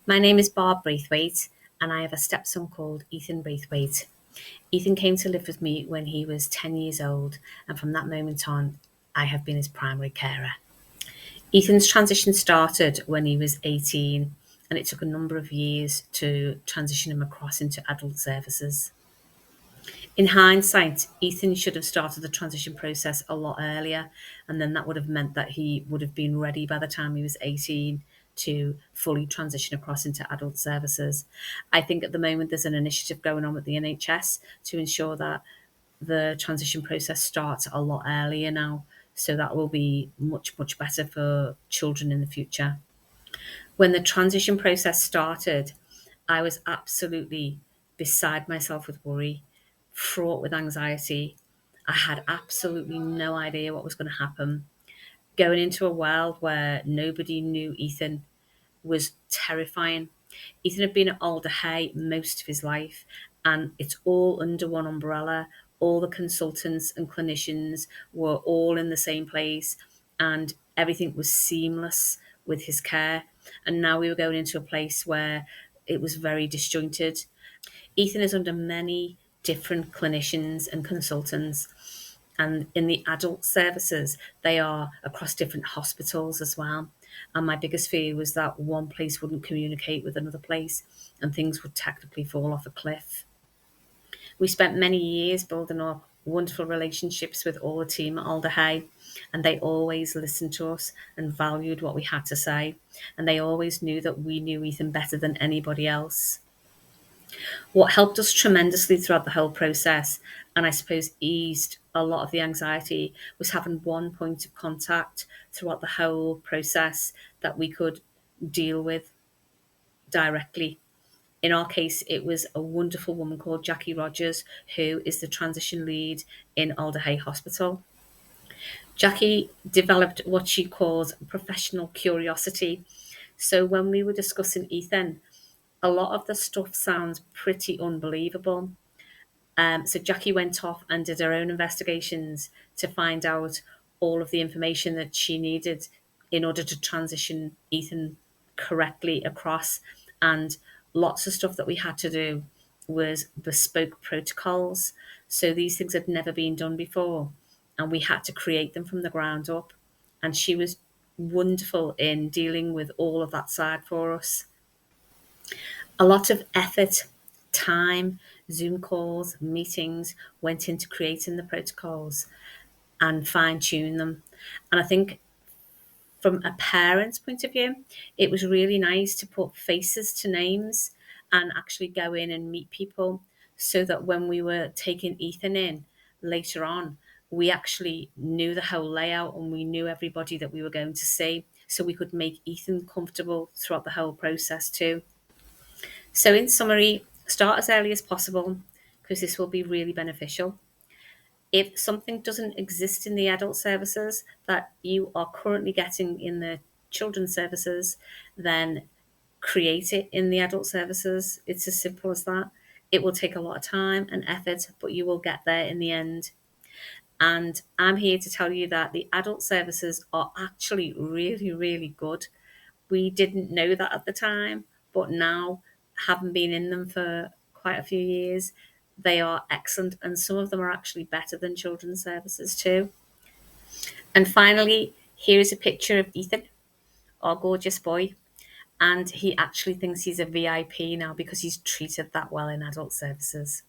My name is Barb Braithwaite, and I have a stepson called Ethan Braithwaite. Ethan came to live with me when he was 10 years old, and from that moment on, I have been his primary carer. Ethan's transition started when he was 18, and it took a number of years to transition him across into adult services. In hindsight, Ethan should have started the transition process a lot earlier, and then that would have meant that he would have been ready by the time he was 18 to fully transition across into adult services. I think at the moment there's an initiative going on with the NHS to ensure that the transition process starts a lot earlier now. So that will be much, much better for children in the future. When the transition process started, I was absolutely beside myself with worry, fraught with anxiety. I had absolutely no idea what was going to happen. Going into a world where nobody knew Ethan was terrifying. Ethan had been at Alder Hey most of his life, and it's all under one umbrella. All the consultants and clinicians were all in the same place, and everything was seamless with his care. And now we were going into a place where it was very disjointed. Ethan is under many different clinicians and consultants. And in the adult services, they are across different hospitals as well. And my biggest fear was that one place wouldn't communicate with another place and things would technically fall off a cliff. We spent many years building up wonderful relationships with all the team at Alder Hey, and they always listened to us and valued what we had to say. And they always knew that we knew Ethan better than anybody else. What helped us tremendously throughout the whole process, and I suppose eased a lot of the anxiety, was having one point of contact throughout the whole process that we could deal with directly. In our case, it was a wonderful woman called Jackie Rogers, who is the transition lead in Alder Hey Hospital. Jackie developed what she calls professional curiosity. So when we were discussing Ethan, a lot of the stuff sounds pretty unbelievable. So Jackie went off and did her own investigations to find out all of the information that she needed in order to transition Ethan correctly across. And lots of stuff that we had to do was bespoke protocols. So these things had never been done before, and we had to create them from the ground up. And she was wonderful in dealing with all of that side for us. A lot of effort, time, Zoom calls, meetings went into creating the protocols and fine tune them. And I think from a parent's point of view, it was really nice to put faces to names and actually go in and meet people so that when we were taking Ethan in later on, we actually knew the whole layout and we knew everybody that we were going to see. So we could make Ethan comfortable throughout the whole process too. So, in summary, start as early as possible because this will be really beneficial. If something doesn't exist in the adult services that you are currently getting in the children's services, then create it in the adult services. It's as simple as that. It will take a lot of time and effort, but you will get there in the end. And I'm here to tell you that the adult services are actually really, really good. We didn't know that at the time, but now, having been in them for quite a few years, they are excellent, and some of them are actually better than children's services too. And finally, here is a picture of Ethan, our gorgeous boy, and he actually thinks he's a VIP now because he's treated that well in adult services.